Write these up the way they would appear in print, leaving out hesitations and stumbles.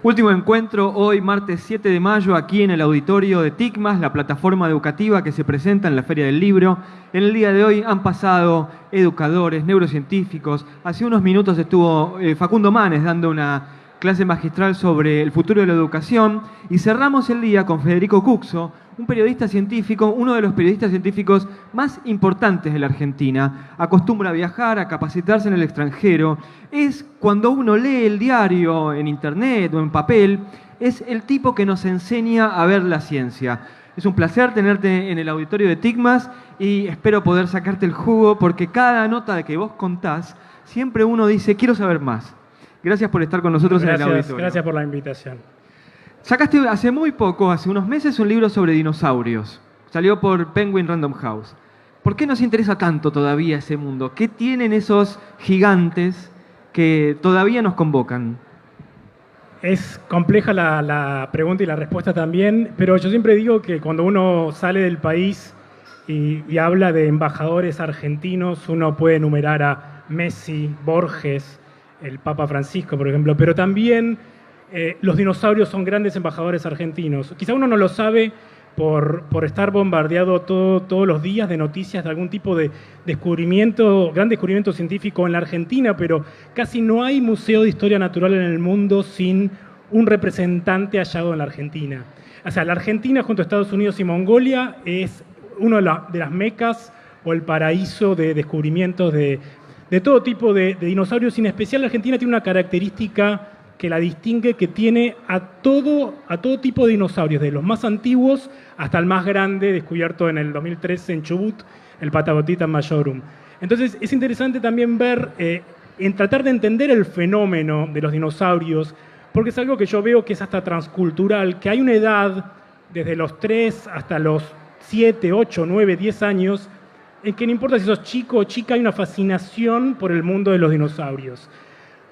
Último encuentro hoy, martes 7 de mayo, aquí en el auditorio de TICMAS, la plataforma educativa que se presenta en la Feria del Libro. En el día de hoy han pasado educadores, neurocientíficos. Hace unos minutos estuvo Facundo Manes dando una clase magistral sobre el futuro de la educación. Y cerramos el día con Federico Cucso, un periodista científico, uno de los periodistas científicos más importantes de la Argentina. Acostumbra a viajar, a capacitarse en el extranjero. Es cuando uno lee el diario en internet o en papel, es el tipo que nos enseña a ver la ciencia. Es un placer tenerte en el auditorio de TICMAS y espero poder sacarte el jugo porque cada nota que vos contás, siempre uno dice, quiero saber más. Gracias por estar con nosotros en el auditorio. Gracias por la invitación. Sacaste hace muy poco, hace unos meses, un libro sobre dinosaurios. Salió por Penguin Random House. ¿Por qué nos interesa tanto todavía ese mundo? ¿Qué tienen esos gigantes que todavía nos convocan? Es compleja la pregunta y la respuesta también, pero yo siempre digo que cuando uno sale del país y habla de embajadores argentinos, uno puede enumerar a Messi, Borges, el Papa Francisco, por ejemplo, pero también los dinosaurios son grandes embajadores argentinos. Quizá uno no lo sabe por estar bombardeado todos los días de noticias de algún tipo de descubrimiento, gran descubrimiento científico en la Argentina, pero casi no hay museo de historia natural en el mundo sin un representante hallado en la Argentina. O sea, la Argentina junto a Estados Unidos y Mongolia es una de las mecas o el paraíso de descubrimientos de todo tipo de dinosaurios. En especial la Argentina tiene una característica que la distingue, que tiene a todo tipo de dinosaurios, de los más antiguos hasta el más grande, descubierto en el 2013 en Chubut, el Patagotitan majorum. Entonces es interesante también ver, en tratar de entender el fenómeno de los dinosaurios, porque es algo que yo veo que es hasta transcultural, que hay una edad, desde los 3 hasta los 7, 8, 9, 10 años, en que no importa si sos chico o chica, hay una fascinación por el mundo de los dinosaurios.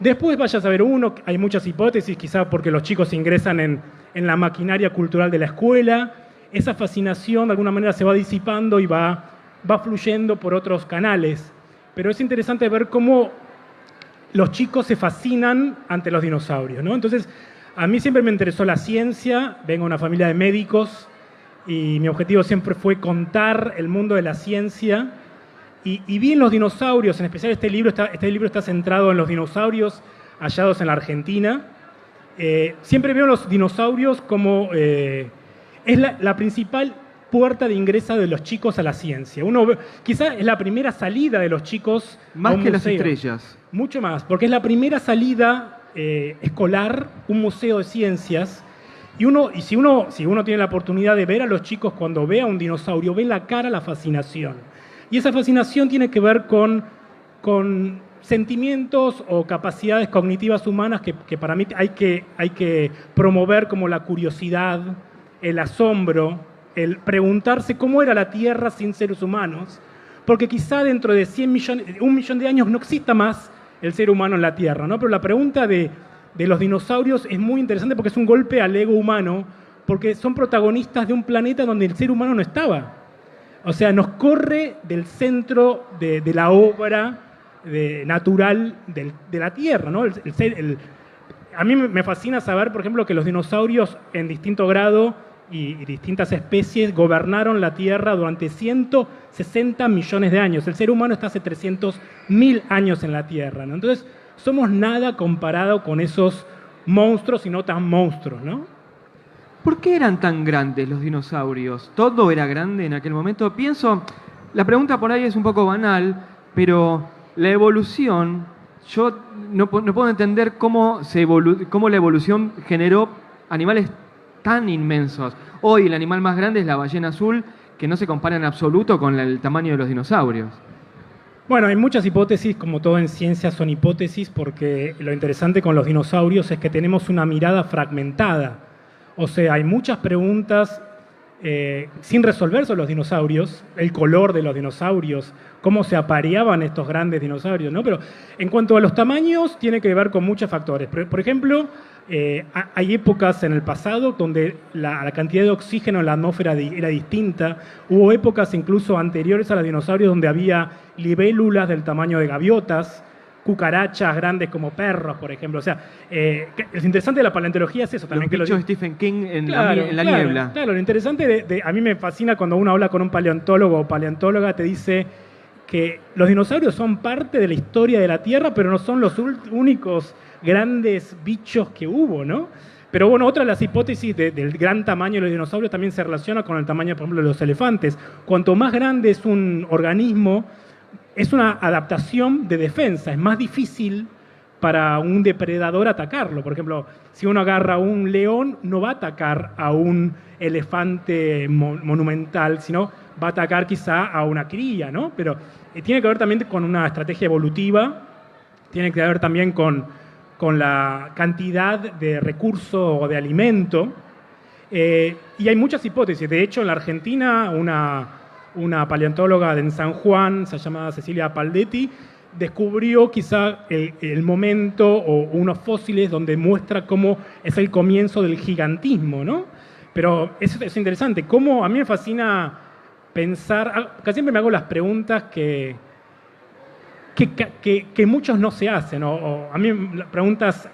Después vaya a saber uno, hay muchas hipótesis, quizá porque los chicos ingresan en la maquinaria cultural de la escuela, esa fascinación de alguna manera se va disipando y va fluyendo por otros canales. Pero es interesante ver cómo los chicos se fascinan ante los dinosaurios, ¿no? Entonces, a mí siempre me interesó la ciencia, vengo de una familia de médicos y mi objetivo siempre fue contar el mundo de la ciencia. Y vi en los dinosaurios, en especial este libro está centrado en los dinosaurios hallados en la Argentina. Siempre veo los dinosaurios como es la principal puerta de ingreso de los chicos a la ciencia. Quizá es la primera salida de los chicos más a un que museo. Las estrellas. Mucho más, porque es la primera salida escolar, un museo de ciencias. Y si uno tiene la oportunidad de ver a los chicos cuando ve a un dinosaurio, ve la cara, la fascinación. Y esa fascinación tiene que ver con sentimientos o capacidades cognitivas humanas que para mí hay que promover, como la curiosidad, el asombro, el preguntarse cómo era la Tierra sin seres humanos, porque quizá dentro de 1 millón de años no exista más el ser humano en la Tierra, ¿no? Pero la pregunta de los dinosaurios es muy interesante porque es un golpe al ego humano, porque son protagonistas de un planeta donde el ser humano no estaba. O sea, nos corre del centro de la obra natural de la Tierra, ¿no? A mí me fascina saber, por ejemplo, que los dinosaurios en distinto grado y distintas especies gobernaron la Tierra durante 160 millones de años. El ser humano está hace 300.000 años en la Tierra, ¿no? Entonces, somos nada comparado con esos monstruos y no tan monstruos, ¿no? ¿Por qué eran tan grandes los dinosaurios? ¿Todo era grande en aquel momento? La pregunta por ahí es un poco banal, pero la evolución, yo no puedo entender cómo la evolución generó animales tan inmensos. Hoy el animal más grande es la ballena azul, que no se compara en absoluto con el tamaño de los dinosaurios. Bueno, hay muchas hipótesis, como todo en ciencia son hipótesis, porque lo interesante con los dinosaurios es que tenemos una mirada fragmentada. O sea, hay muchas preguntas sin resolver sobre los dinosaurios, el color de los dinosaurios, cómo se apareaban estos grandes dinosaurios, ¿no? Pero en cuanto a los tamaños, tiene que ver con muchos factores. Por ejemplo, hay épocas en el pasado donde la cantidad de oxígeno en la atmósfera era distinta. Hubo épocas incluso anteriores a los dinosaurios donde había libélulas del tamaño de gaviotas. cucarachas grandes como perros, por ejemplo. O sea, lo interesante de la paleontología es eso también. Los bichos de Stephen King en la niebla. Claro, lo interesante a mí me fascina cuando uno habla con un paleontólogo o paleontóloga, te dice que los dinosaurios son parte de la historia de la Tierra, pero no son los únicos grandes bichos que hubo, ¿no? Pero bueno, otra de las hipótesis del gran tamaño de los dinosaurios también se relaciona con el tamaño, por ejemplo, de los elefantes. Cuanto más grande es un organismo, es una adaptación de defensa, es más difícil para un depredador atacarlo. Por ejemplo, si uno agarra a un león, no va a atacar a un elefante monumental, sino va a atacar quizá a una cría, ¿no? Pero tiene que ver también con una estrategia evolutiva, tiene que ver también con la cantidad de recursos o de alimento. Y hay muchas hipótesis. De hecho, en la Argentina, una paleontóloga en San Juan, se llama Cecilia Paldetti, descubrió quizá el momento o unos fósiles donde muestra cómo es el comienzo del gigantismo, ¿no? Pero eso es interesante. Cómo a mí me fascina pensar, casi siempre me hago las preguntas que muchos no se hacen, o a mí las preguntas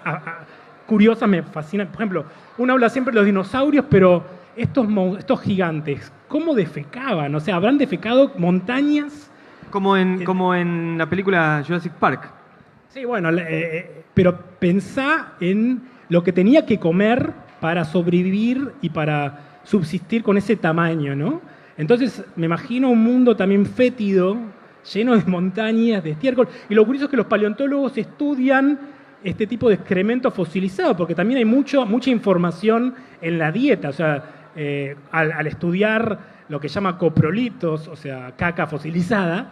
curiosas me fascinan. Por ejemplo, uno habla siempre de los dinosaurios, pero estos gigantes, ¿cómo defecaban? O sea, ¿habrán defecado montañas? Como en la película Jurassic Park. Sí, bueno, pero pensá en lo que tenía que comer para sobrevivir y para subsistir con ese tamaño, ¿no? Entonces, me imagino un mundo también fétido, lleno de montañas, de estiércol. Y lo curioso es que los paleontólogos estudian este tipo de excremento fosilizado, porque también hay mucha información en la dieta. O sea, al estudiar lo que llama coprolitos, o sea, caca fosilizada,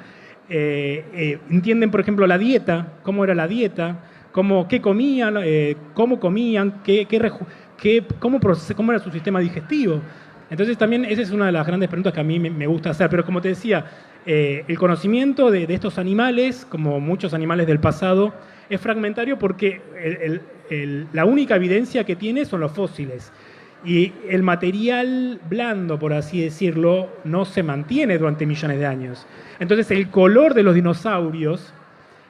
entienden, por ejemplo, la dieta, cómo era la dieta, qué comían, cómo comían, cómo era su sistema digestivo. Entonces también esa es una de las grandes preguntas que a mí me gusta hacer. Pero como te decía, el conocimiento de estos animales, como muchos animales del pasado, es fragmentario porque la única evidencia que tiene son los fósiles. Y el material blando, por así decirlo, no se mantiene durante millones de años. Entonces el color de los dinosaurios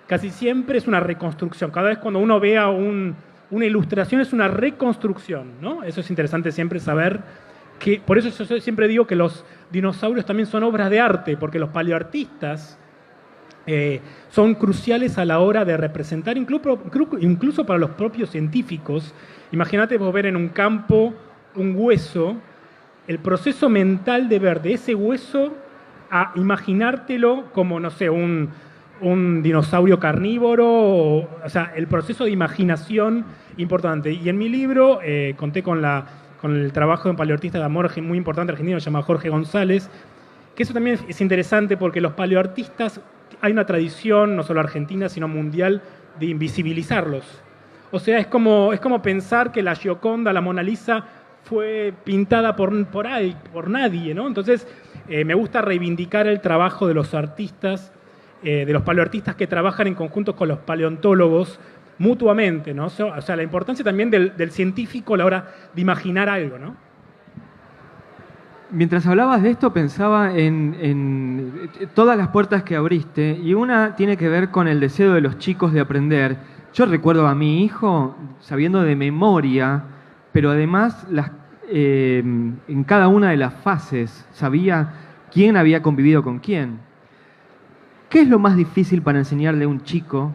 casi siempre es una reconstrucción. Cada vez cuando uno vea una ilustración es una reconstrucción, ¿no? Eso es interesante siempre saber. Por eso yo siempre digo que los dinosaurios también son obras de arte, porque los paleoartistas son cruciales a la hora de representar, incluso para los propios científicos. Imagínate vos ver en un campo un hueso, el proceso mental de ver de ese hueso a imaginártelo como, no sé, un dinosaurio carnívoro, o sea, el proceso de imaginación importante. Y en mi libro conté con el trabajo de un paleoartista de amor muy importante argentino, se llama Jorge González, que eso también es interesante porque los paleoartistas, hay una tradición, no solo argentina, sino mundial, de invisibilizarlos. O sea, es como pensar que la Gioconda, la Mona Lisa, fue pintada por nadie, ¿no? Entonces, me gusta reivindicar el trabajo de los artistas, de los paleoartistas que trabajan en conjunto con los paleontólogos, mutuamente, ¿no? O sea, la importancia también del científico a la hora de imaginar algo, ¿no? Mientras hablabas de esto pensaba en todas las puertas que abriste y una tiene que ver con el deseo de los chicos de aprender. Yo recuerdo a mi hijo sabiendo de memoria, pero además en cada una de las fases sabía quién había convivido con quién. ¿Qué es lo más difícil para enseñarle a un chico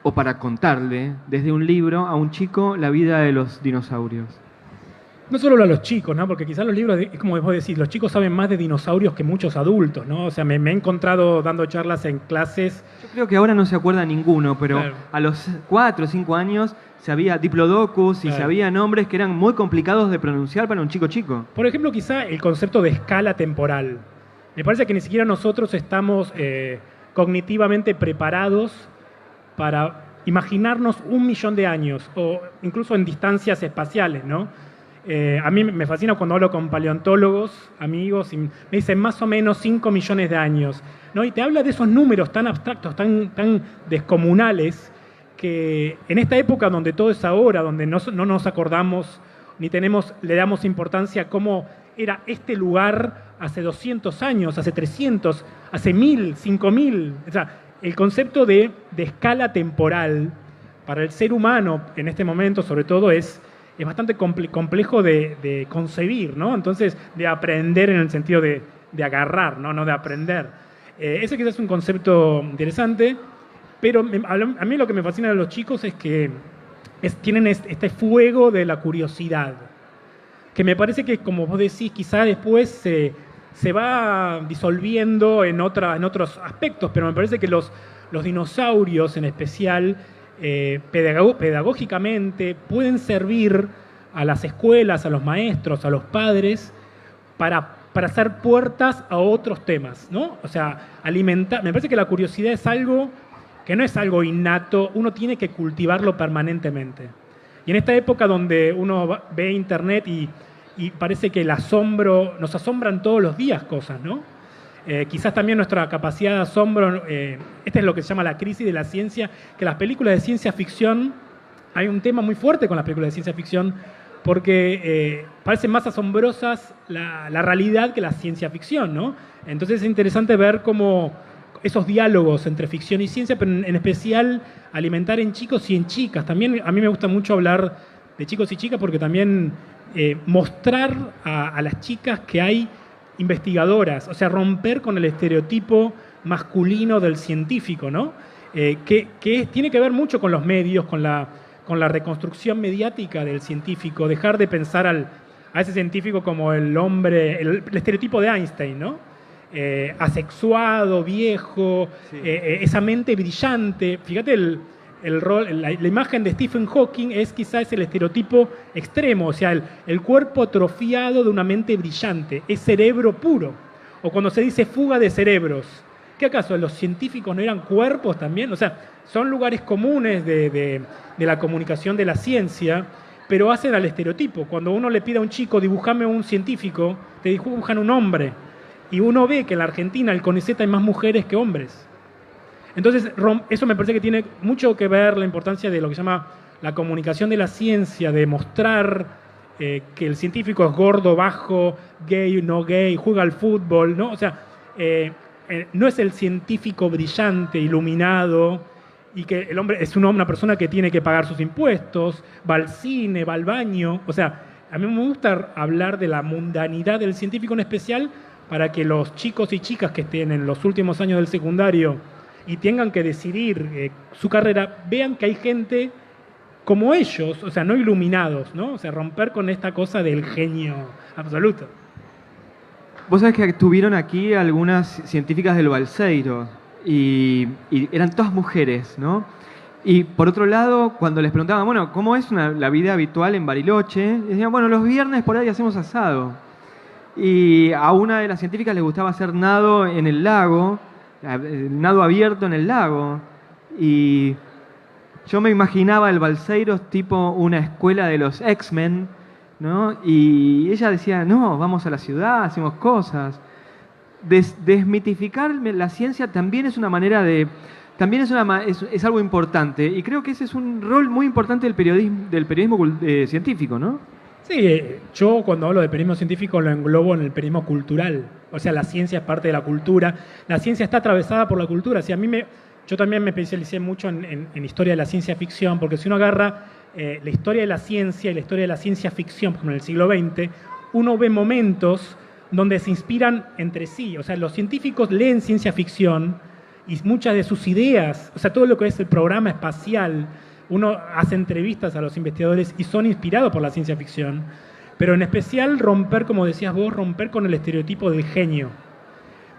o para contarle desde un libro a un chico la vida de los dinosaurios? No solo a los chicos, ¿no? Porque quizás los libros, es como vos decís, los chicos saben más de dinosaurios que muchos adultos, ¿no? O sea, me he encontrado dando charlas en clases. Yo creo que ahora no se acuerda ninguno, pero claro, a los 4 o 5 años sabía Diplodocus y claro, sabía nombres que eran muy complicados de pronunciar para un chico chico. Por ejemplo, quizá el concepto de escala temporal. Me parece que ni siquiera nosotros estamos cognitivamente preparados para imaginarnos 1.000.000 de años, o incluso en distancias espaciales, ¿no? A mí me fascina cuando hablo con paleontólogos, amigos, y me dicen más o menos 5 millones de años, ¿no? Y te habla de esos números tan abstractos, tan descomunales, que en esta época donde todo es ahora, donde no nos acordamos ni le damos importancia a cómo era este lugar hace 200 años, hace 300, hace 1.000, 5.000. O sea, el concepto de escala temporal para el ser humano en este momento, sobre todo, es bastante complejo de concebir, ¿no? Entonces, de aprender en el sentido de agarrar, no de aprender. Ese quizás es un concepto interesante, pero a mí lo que me fascina de los chicos es que tienen este fuego de la curiosidad, que me parece que, como vos decís, quizá después se va disolviendo en otros aspectos, pero me parece que los dinosaurios en especial, pedagógicamente, pueden servir a las escuelas, a los maestros, a los padres, para hacer puertas a otros temas, ¿no? O sea, alimentar. Me parece que la curiosidad es algo que no es algo innato, uno tiene que cultivarlo permanentemente. Y en esta época donde uno ve internet y parece que nos asombran todos los días cosas, ¿no? Quizás también nuestra capacidad de asombro, esta es lo que se llama la crisis de la ciencia, que las películas de ciencia ficción, hay un tema muy fuerte con las películas de ciencia ficción, porque parecen más asombrosas la realidad que la ciencia ficción, ¿no? Entonces es interesante ver cómo esos diálogos entre ficción y ciencia, pero en especial alimentar en chicos y en chicas. También a mí me gusta mucho hablar de chicos y chicas porque también mostrar a las chicas que hay investigadoras, o sea, romper con el estereotipo masculino del científico, ¿no? Tiene que ver mucho con los medios, con la reconstrucción mediática del científico, dejar de pensar a ese científico como el hombre, el estereotipo de Einstein, ¿no? Asexuado, viejo, sí. Esa mente brillante. Fíjate la imagen de Stephen Hawking quizás el estereotipo extremo, o sea, el cuerpo atrofiado de una mente brillante, es cerebro puro. O cuando se dice fuga de cerebros, ¿qué acaso los científicos no eran cuerpos también? O sea, son lugares comunes de la comunicación de la ciencia, pero hacen al estereotipo. Cuando uno le pide a un chico, dibujame un científico, te dibujan un hombre. Y uno ve que en la Argentina, el CONICET, hay más mujeres que hombres. Entonces, eso me parece que tiene mucho que ver la importancia de lo que se llama la comunicación de la ciencia, de mostrar que el científico es gordo, bajo, gay, no gay, juega al fútbol, ¿no? O sea, no es el científico brillante, iluminado, y que el hombre es una persona que tiene que pagar sus impuestos, va al cine, va al baño. O sea, a mí me gusta hablar de la mundanidad del científico en especial, para que los chicos y chicas que estén en los últimos años del secundario y tengan que decidir su carrera, vean que hay gente como ellos, o sea, no iluminados, ¿no? O sea, romper con esta cosa del genio absoluto. Vos sabés que tuvieron aquí algunas científicas del Balseiro y eran todas mujeres, ¿no? Y por otro lado, cuando les preguntaban, bueno, ¿cómo es la vida habitual en Bariloche? Decían, bueno, los viernes por ahí hacemos asado. Y a una de las científicas le gustaba hacer nado en el lago, nado abierto en el lago. Y yo me imaginaba el Balseiro tipo una escuela de los X-Men, ¿no? Y ella decía, no, vamos a la ciudad, hacemos cosas. Desmitificar la ciencia también es una manera de... También es algo importante. Y creo que ese es un rol muy importante del periodismo científico, ¿no? Sí, yo cuando hablo de periodismo científico lo englobo en el periodismo cultural. O sea, la ciencia es parte de la cultura. La ciencia está atravesada por la cultura. O sea, yo también me especialicé mucho en historia de la ciencia ficción, porque si uno agarra la historia de la ciencia y la historia de la ciencia ficción, como en el siglo XX, uno ve momentos donde se inspiran entre sí. O sea, los científicos leen ciencia ficción y muchas de sus ideas, o sea, todo lo que es el programa espacial, uno hace entrevistas a los investigadores y son inspirados por la ciencia ficción, pero en especial romper, como decías vos, romper con el estereotipo del genio.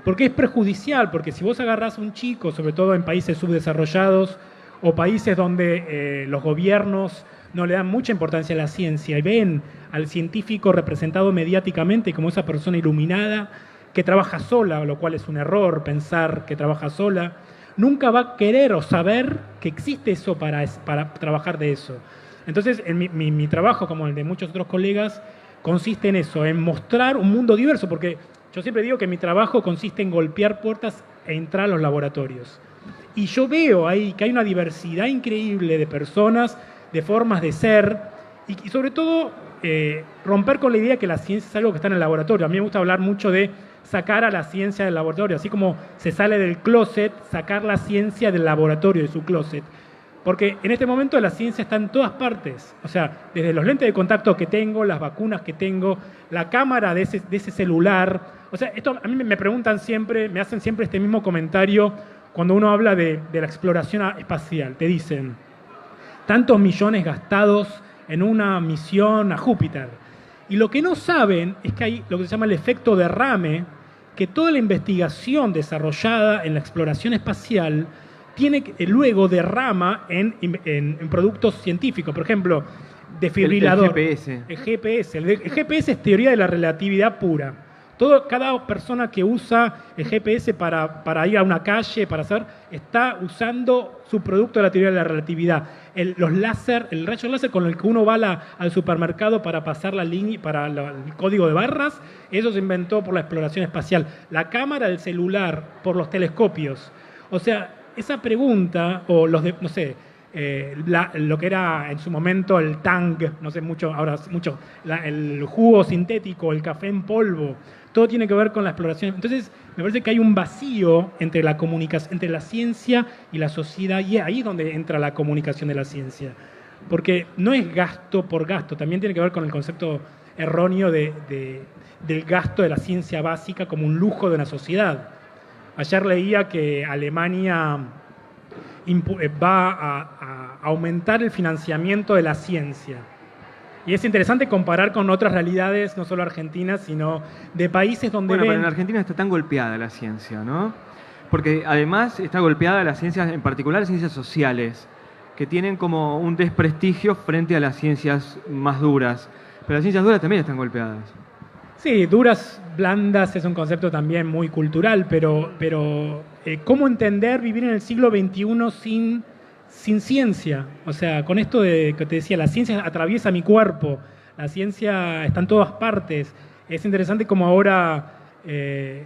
Porque es perjudicial, porque si vos agarrás a un chico, sobre todo en países subdesarrollados o países donde los gobiernos no le dan mucha importancia a la ciencia y ven al científico representado mediáticamente como esa persona iluminada que trabaja sola, lo cual es un error pensar que trabaja sola, nunca va a querer o saber que existe eso para trabajar de eso. Entonces, mi trabajo, como el de muchos otros colegas, consiste en eso, en mostrar un mundo diverso, porque yo siempre digo que mi trabajo consiste en golpear puertas e entrar a los laboratorios. Y yo veo ahí que hay una diversidad increíble de personas, de formas de ser, y sobre todo romper con la idea que la ciencia es algo que está en el laboratorio. A mí me gusta hablar mucho de sacar a la ciencia del laboratorio, así como se sale del closet, sacar la ciencia del laboratorio, de su closet. Porque en este momento la ciencia está en todas partes. O sea, desde los lentes de contacto que tengo, las vacunas que tengo, la cámara de ese celular. O sea, esto a mí me preguntan siempre, me hacen siempre este mismo comentario cuando uno habla de la exploración espacial. Te dicen, tantos millones gastados en una misión a Júpiter. Y lo que no saben es que hay lo que se llama el efecto derrame, que toda la investigación desarrollada en la exploración espacial luego derrama en productos científicos. Por ejemplo, desfibrilador. El GPS. El GPS es teoría de la relatividad pura. Cada persona que usa el GPS para ir a una calle, está usando su producto de la teoría de la relatividad. El rayo láser con el que uno va al supermercado para pasar la línea, para el código de barras, eso se inventó por la exploración espacial. La cámara del celular por los telescopios. O sea, esa pregunta, o lo que era en su momento el Tang, no sé mucho, ahora mucho, el jugo sintético, el café en polvo, todo tiene que ver con la exploración. Entonces, me parece que hay un vacío entre la comunicación, entre la ciencia y la sociedad, y ahí es donde entra la comunicación de la ciencia. Porque no es gasto por gasto, también tiene que ver con el concepto erróneo del gasto de la ciencia básica como un lujo de una sociedad. Ayer leía que Alemania va a aumentar el financiamiento de la ciencia. Y es interesante comparar con otras realidades, no solo argentinas, sino de países donde pero en Argentina está tan golpeada la ciencia, ¿no? Porque además está golpeada las ciencias, en particular las ciencias sociales, que tienen como un desprestigio frente a las ciencias más duras. Pero las ciencias duras también están golpeadas. Sí, duras, blandas es un concepto también muy cultural, pero ¿cómo entender vivir en el siglo XXI sin ciencia? O sea, con esto de que te decía, la ciencia atraviesa mi cuerpo, la ciencia está en todas partes. Es interesante como ahora,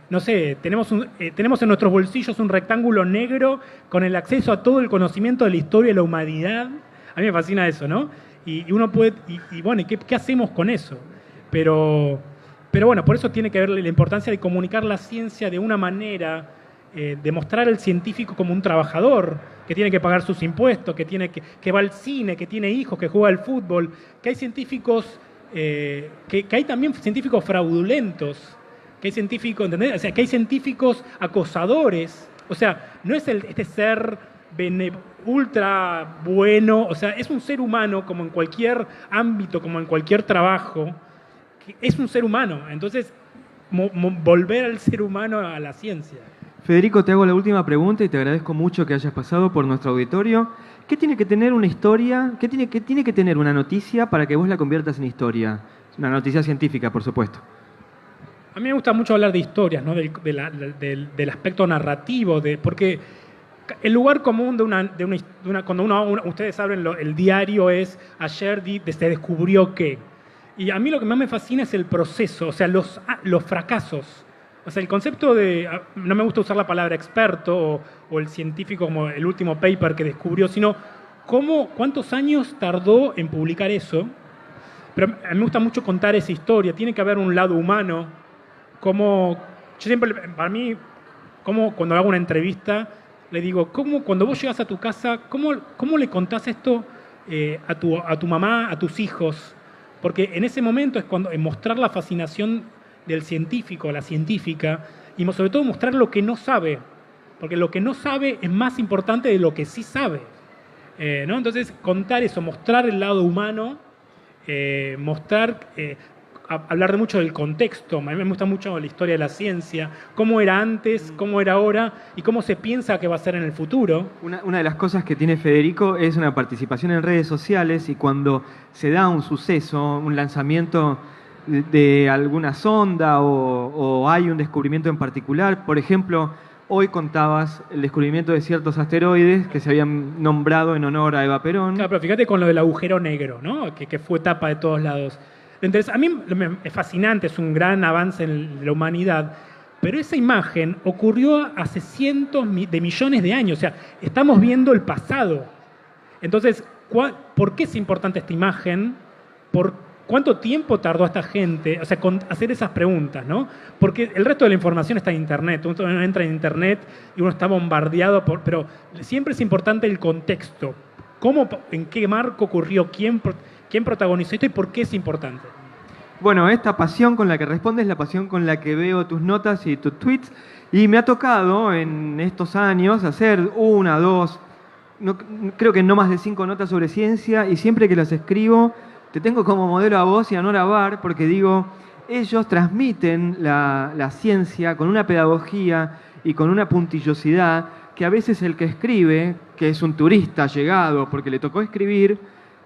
no sé, tenemos en nuestros bolsillos un rectángulo negro con el acceso a todo el conocimiento de la historia de la humanidad. A mí me fascina eso, ¿no? Y uno puede, bueno, ¿qué hacemos con eso? Pero bueno, por eso tiene que ver la importancia de comunicar la ciencia de una manera, de mostrar al científico como un trabajador, que tiene que pagar sus impuestos, que va al cine, que tiene hijos, que juega al fútbol, que hay científicos, que hay también científicos fraudulentos, que hay científicos, ¿entendés? O sea, que hay científicos acosadores. O sea, no es este ser ultra bueno, o sea, es un ser humano como en cualquier ámbito, como en cualquier trabajo. Es un ser humano, entonces volver al ser humano a la ciencia. Federico, te hago la última pregunta y te agradezco mucho que hayas pasado por nuestro auditorio. ¿Qué tiene que tener una historia? ¿Qué tiene que tener una noticia para que vos la conviertas en historia? Una noticia científica, por supuesto. A mí me gusta mucho hablar de historias, ¿no? del aspecto narrativo, porque el lugar común cuando ustedes abren el diario es ayer se descubrió que. Y a mí lo que más me fascina es el proceso, o sea, los fracasos. O sea, el concepto no me gusta usar la palabra experto o el científico como el último paper que descubrió, sino cuántos años tardó en publicar eso. Pero a mí me gusta mucho contar esa historia, tiene que haber un lado humano. Para mí, cuando hago una entrevista, le digo, cuando vos llegas a tu casa, ¿cómo le contás esto a tu mamá, a tus hijos? Porque en ese momento es cuando mostrar la fascinación del científico, la científica, y sobre todo mostrar lo que no sabe, porque lo que no sabe es más importante de lo que sí sabe. ¿No? Entonces, contar eso, mostrar el lado humano, hablar mucho del contexto. A mí me gusta mucho la historia de la ciencia, cómo era antes, cómo era ahora y cómo se piensa que va a ser en el futuro. Una de las cosas que tiene Federico es una participación en redes sociales, y cuando se da un suceso, un lanzamiento de alguna sonda o hay un descubrimiento en particular, por ejemplo, hoy contabas el descubrimiento de ciertos asteroides que se habían nombrado en honor a Eva Perón. Claro, pero fíjate con lo del agujero negro, ¿no? que fue tapa de todos lados. Entonces, a mí es fascinante, es un gran avance en la humanidad, pero esa imagen ocurrió hace cientos de millones de años, o sea, estamos viendo el pasado. Entonces, ¿por qué es importante esta imagen? ¿cuánto tiempo tardó esta gente, o sea, con hacer esas preguntas, ¿no? Porque el resto de la información está en Internet. Uno entra en Internet y uno está bombardeado pero siempre es importante el contexto. ¿Cómo, en qué marco ocurrió? ¿Quién protagonizó esto y por qué es importante? Bueno, esta pasión con la que respondes es la pasión con la que veo tus notas y tus tweets. Y me ha tocado en estos años hacer una, dos, creo que no más de 5 notas sobre ciencia, y siempre que las escribo te tengo como modelo a vos y a Nora Barr, porque digo, ellos transmiten la ciencia con una pedagogía y con una puntillosidad que a veces el que escribe, que es un turista llegado porque le tocó escribir,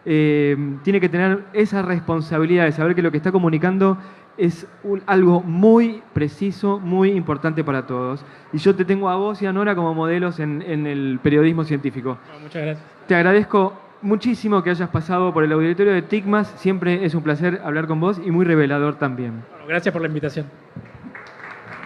tiene que tener esa responsabilidad de saber que lo que está comunicando es algo muy preciso, muy importante para todos. Y yo te tengo a vos y a Nora como modelos en el periodismo científico. Muchas gracias. Te agradezco muchísimo que hayas pasado por el auditorio de TICMAS. Siempre es un placer hablar con vos y muy revelador también. Bueno, gracias por la invitación.